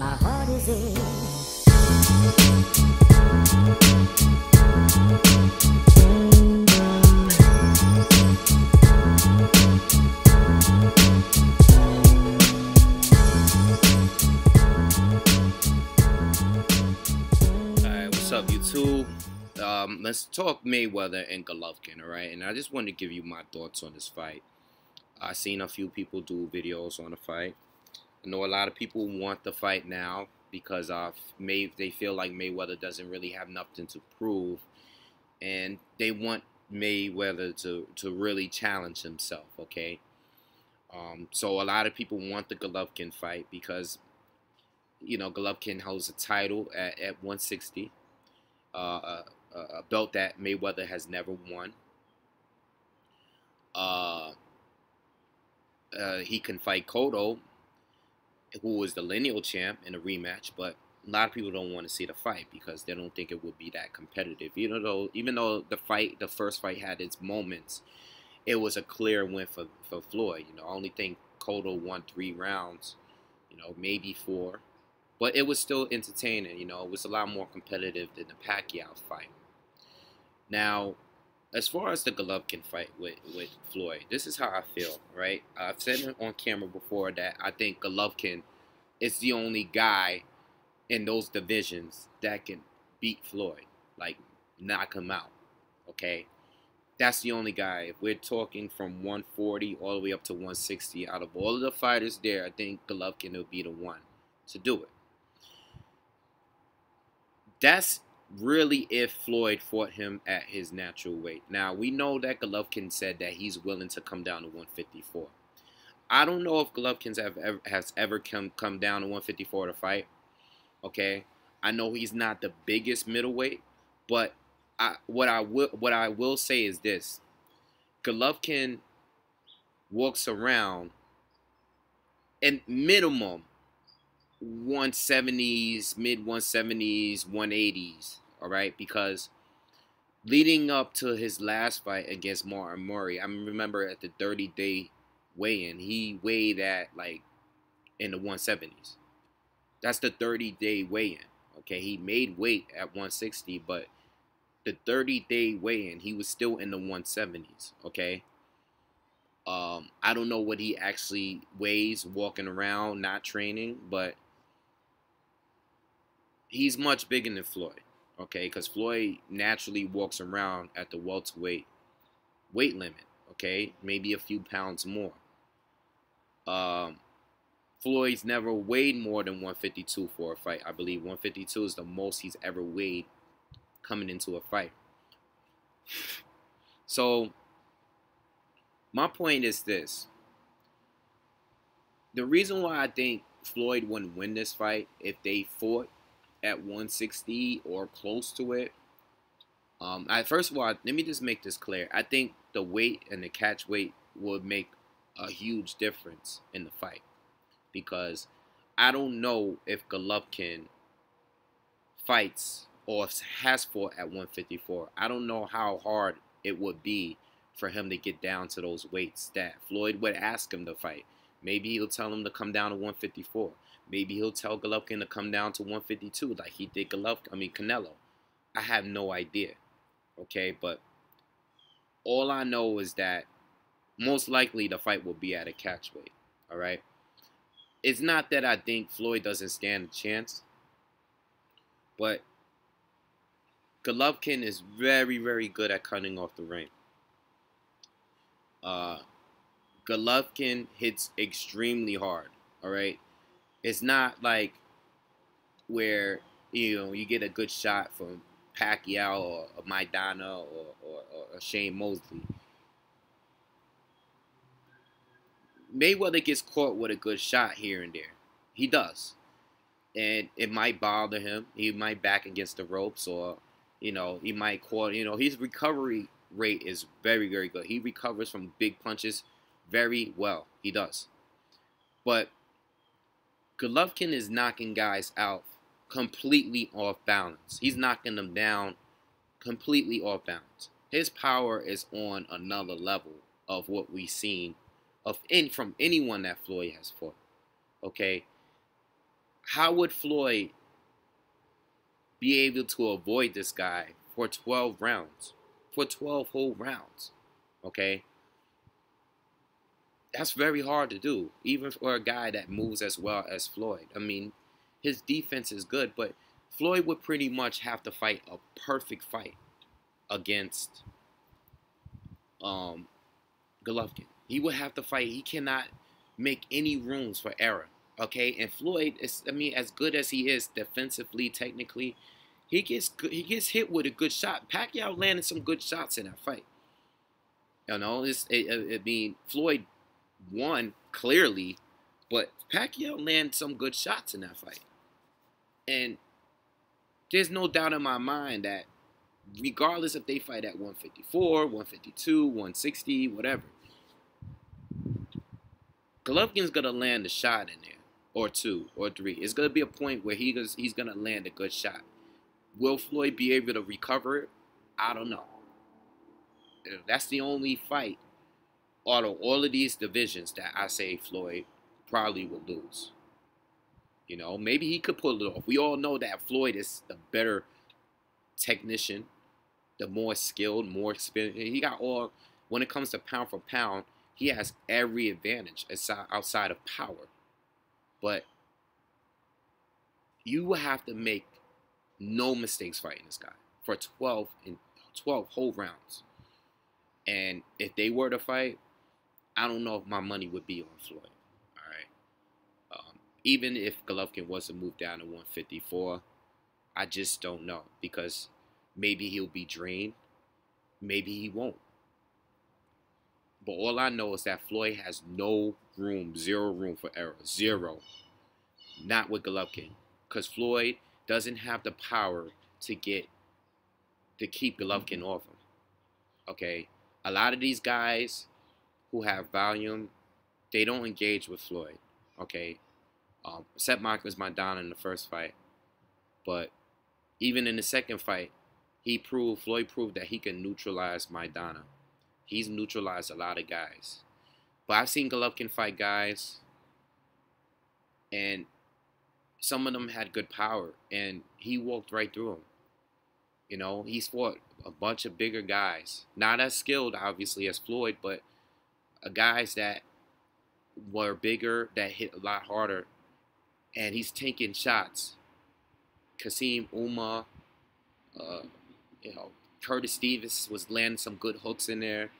My heart is in. Alright, what's up, YouTube? Let's talk Mayweather and Golovkin, alright? And I just wanted to give you my thoughts on this fight. I've seen a few people do videos on the fight. I know a lot of people want the fight now because they feel like Mayweather doesn't really have nothing to prove, and they want Mayweather to really challenge himself, okay? So a lot of people want the Golovkin fight because, you know, Golovkin holds a title at 160, a belt that Mayweather has never won. He can fight Cotto, who was the lineal champ, in a rematch, but a lot of people don't want to see the fight because they don't think it would be that competitive. Even though the first fight had its moments, it was a clear win for Floyd. You know, I only think Cotto won 3 rounds, you know, maybe 4, but it was still entertaining. You know, it was a lot more competitive than the Pacquiao fight. Now, as far as the Golovkin fight with Floyd, this is how I feel, right? I've said it on camera before that I think Golovkin is the only guy in those divisions that can beat Floyd, like knock him out, okay? That's the only guy. If we're talking from 140 all the way up to 160, out of all of the fighters there, I think Golovkin will be the one to do it. That's really if Floyd fought him at his natural weight. Now, we know that Golovkin said that he's willing to come down to 154. I don't know if Golovkin has ever come down to 154 to fight. Okay, I know he's not the biggest middleweight, but what I will say is this: Golovkin walks around in minimum 170s, mid 170s, 180s. All right, because leading up to his last fight against Martin Murray, I remember at the 30-day weigh-in, he weighed at like in the 170s. That's the 30-day weigh-in. Okay, he made weight at 160, but the 30-day weigh-in, he was still in the 170s. Okay, I don't know what he actually weighs walking around, not training, but he's much bigger than Floyd. Okay, because Floyd naturally walks around at the welterweight weight limit. Okay, maybe a few pounds more. Floyd's never weighed more than 152 for a fight. I believe 152 is the most he's ever weighed coming into a fight. So my point is this: the reason why I think Floyd wouldn't win this fight if they fought at 160 or close to it. First of all, let me just make this clear. I think the weight and the catch weight would make a huge difference in the fight, because I don't know if Golovkin fights or has fought at 154. I don't know how hard it would be for him to get down to those weights that Floyd would ask him to fight. Maybe he'll tell him to come down to 154. Maybe he'll tell Golovkin to come down to 152 like he did Canelo. I have no idea. Okay, but all I know is that most likely the fight will be at a catch weight. All right. It's not that I think Floyd doesn't stand a chance, but Golovkin is very, very good at cutting off the ring. Golovkin hits extremely hard. All right. It's not like where, you know, you get a good shot from Pacquiao or Maidana or Shane Mosley. Mayweather gets caught with a good shot here and there. He does. And it might bother him. He might back against the ropes, or, you know, he might caught, you know, his recovery rate is very, very good. He recovers from big punches very well. He does. But Golovkin is knocking guys out completely off balance. He's knocking them down completely off balance. His power is on another level of what we've seen from anyone that Floyd has fought. Okay, How would Floyd be able to avoid this guy for 12 rounds? For 12 whole rounds. Okay? That's very hard to do, even for a guy that moves as well as Floyd. I mean, his defense is good, but Floyd would pretty much have to fight a perfect fight against Golovkin. He would have to fight. He cannot make any rooms for error. Okay, and Floyd is, I mean, as good as he is defensively, technically, he gets hit with a good shot. Pacquiao landed some good shots in that fight. You know, I mean, Floyd won clearly, but Pacquiao landed some good shots in that fight. And there's no doubt in my mind that regardless if they fight at 154, 152, 160, whatever, Golovkin's going to land a shot in there, or two, or three. It's going to be a point where he's going to land a good shot. Will Floyd be able to recover it? I don't know. That's the only fight out of all of these divisions that I say Floyd probably will lose. You know, maybe he could pull it off. We all know that Floyd is the better technician, the more skilled, more experienced. He got all, when it comes to pound for pound, he has every advantage outside of power. But you will have to make no mistakes fighting this guy for 12 whole rounds. And if they were to fight, I don't know if my money would be on Floyd. All right. Even if Golovkin was to move down to 154, I just don't know, because maybe he'll be drained, maybe he won't. But all I know is that Floyd has no room, zero room for error, zero. Not with Golovkin, because Floyd doesn't have the power to keep Golovkin off him. Okay, a lot of these guys who have volume, they don't engage with Floyd. Okay, except Marcos Maidana in the first fight, but even in the second fight, Floyd proved that he can neutralize Maidana. He's neutralized a lot of guys. But I've seen Golovkin fight guys, and some of them had good power, and he walked right through them. You know, he's fought a bunch of bigger guys. Not as skilled, obviously, as Floyd, but guys that were bigger, that hit a lot harder, and he's taking shots. Kasim Uma, you know, Curtis Stevens was landing some good hooks in there.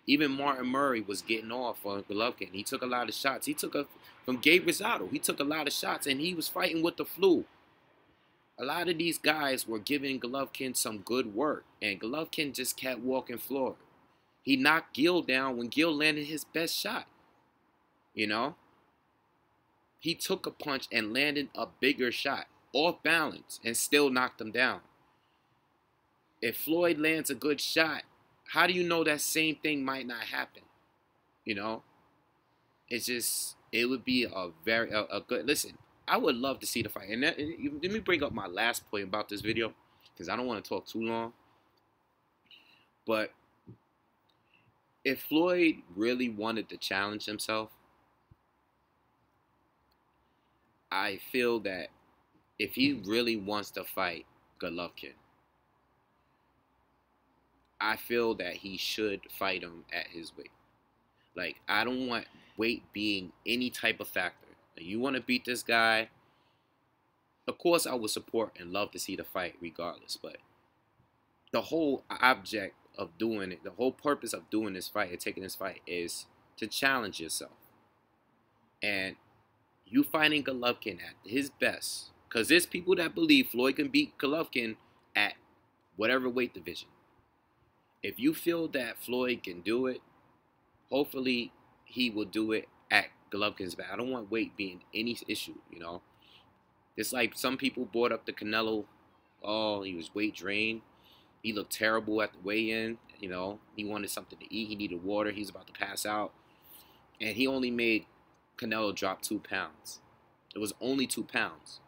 Even Martin Murray was getting off on Golovkin. He took a lot of shots. From Gabe Rosado, he took a lot of shots, and he was fighting with the flu. A lot of these guys were giving Golovkin some good work, and Golovkin just kept walking forward. He knocked Gill down when Gill landed his best shot. You know? He took a punch and landed a bigger shot, off balance, and still knocked him down. If Floyd lands a good shot, how do you know that same thing might not happen? You know? It's just, it would be a good, listen, I would love to see the fight. And let me bring up my last point about this video, because I don't want to talk too long. But if Floyd really wanted to challenge himself, I feel that if he really wants to fight Golovkin, I feel that he should fight him at his weight. Like, I don't want weight being any type of factor. Like, you want to beat this guy, of course I would support and love to see the fight regardless. But the whole object of doing it, the whole purpose of doing this fight and taking this fight is to challenge yourself. And you fighting Golovkin at his best, because there's people that believe Floyd can beat Golovkin at whatever weight division. If you feel that Floyd can do it, hopefully he will do it at Golovkin's back. I don't want weight being any issue, you know. It's like some people brought up the Canelo. Oh, he was weight drained. He looked terrible at the weigh-in. You know, he wanted something to eat. He needed water. He was about to pass out. And he only made Canelo drop 2 pounds. It was only 2 pounds.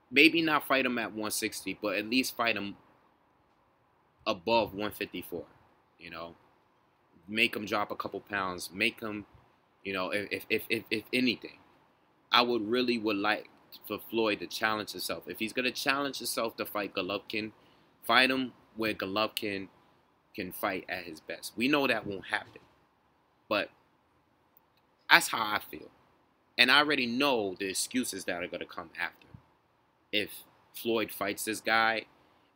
Maybe not fight him at 160, but at least fight him above 154, you know. Make him drop a couple pounds. Make him, you know, if anything. I would like for Floyd to challenge himself. If he's gonna challenge himself to fight Golovkin, fight him where Golovkin can fight at his best. We know that won't happen, but that's how I feel. And I already know the excuses that are gonna come after. If Floyd fights this guy,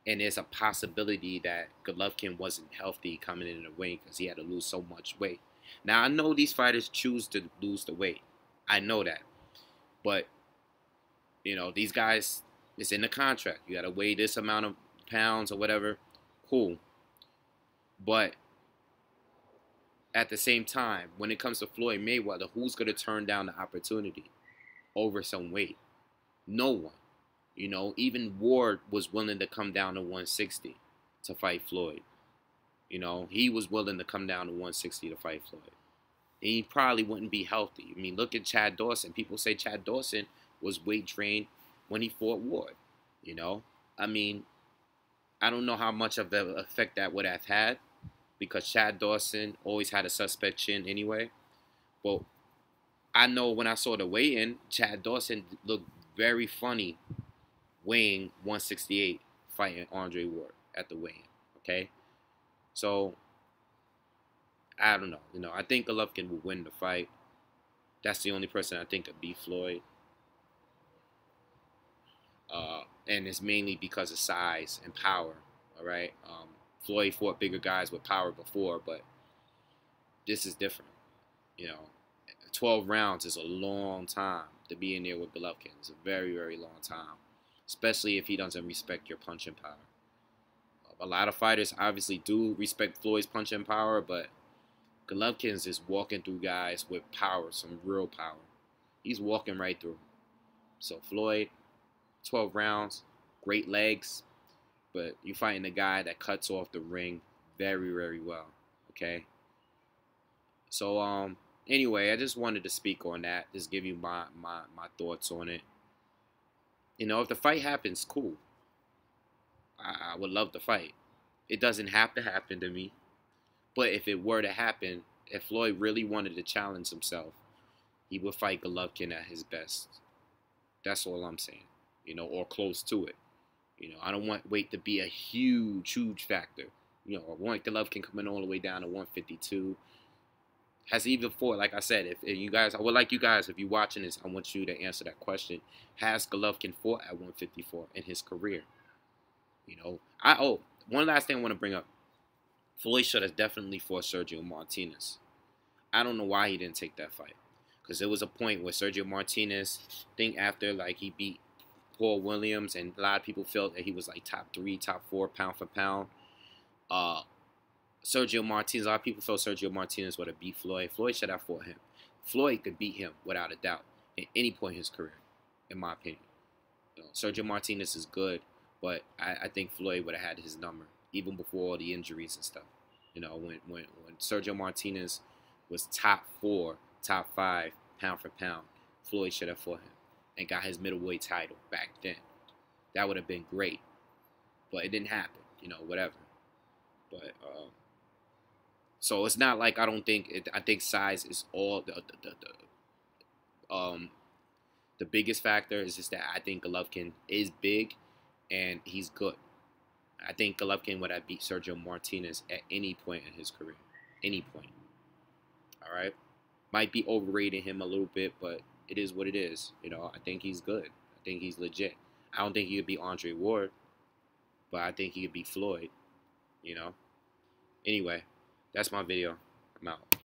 and there's a possibility that Golovkin wasn't healthy coming in the ring because he had to lose so much weight. Now, I know these fighters choose to lose the weight. I know that. But, you know, these guys, it's in the contract. You got to weigh this amount of pounds or whatever. Cool. But at the same time, when it comes to Floyd Mayweather, who's going to turn down the opportunity over some weight? No one. You know, even Ward was willing to come down to 160 to fight Floyd. You know, he was willing to come down to 160 to fight Floyd. And he probably wouldn't be healthy. I mean, look at Chad Dawson. People say Chad Dawson was weight trained when he fought Ward. You know, I mean, I don't know how much of an effect that would have had because Chad Dawson always had a suspect chin anyway. But I know when I saw the weigh-in, Chad Dawson looked very funny weighing 168, fighting Andre Ward at the weigh-in, okay? So, I don't know. You know, I think Golovkin will win the fight. That's the only person I think could beat Floyd. And it's mainly because of size and power, all right? Floyd fought bigger guys with power before, but this is different. You know, 12 rounds is a long time to be in there with Golovkin. It's a very, very long time. Especially if he doesn't respect your punching power. A lot of fighters obviously do respect Floyd's punching power, but Golovkin's just walking through guys with power, some real power. He's walking right through. So Floyd, 12 rounds, great legs, but you're fighting a guy that cuts off the ring very, very well, okay? So, anyway, I just wanted to speak on that, just give you my thoughts on it. You know, if the fight happens, cool. I would love the fight. It doesn't have to happen to me. But if it were to happen, if Floyd really wanted to challenge himself, he would fight Golovkin at his best. That's all I'm saying. You know, or close to it. You know, I don't want weight to be a huge, huge factor. You know, I want Golovkin coming all the way down to 152. Has he even fought, like I said, if you guys, I would like you guys, if you're watching this, I want you to answer that question. Has Golovkin fought at 154 in his career? You know, one last thing I want to bring up. Floyd should have definitely fought Sergio Martinez. I don't know why he didn't take that fight. Because there was a point where Sergio Martinez, I think after, like, he beat Paul Williams, and a lot of people felt that he was, like, top 3, top 4, pound for pound. Sergio Martinez, a lot of people felt Sergio Martinez would have beat Floyd. Floyd should have fought him. Floyd could beat him without a doubt at any point in his career, in my opinion. You know, Sergio Martinez is good, but I think Floyd would have had his number, even before all the injuries and stuff. You know, when Sergio Martinez was top 4, top 5, pound for pound, Floyd should have fought him and got his middleweight title back then. That would have been great, but it didn't happen. You know, whatever. But so it's not like I don't think it. I think size is all the biggest factor. Is just that I think Golovkin is big and he's good. I think Golovkin would have beat Sergio Martinez at any point in his career. Any point. All right. Might be overrating him a little bit, but it is what it is. You know, I think he's good. I think he's legit. I don't think he could beat Andre Ward, but I think he could beat Floyd. You know. Anyway, that's my video. I'm out.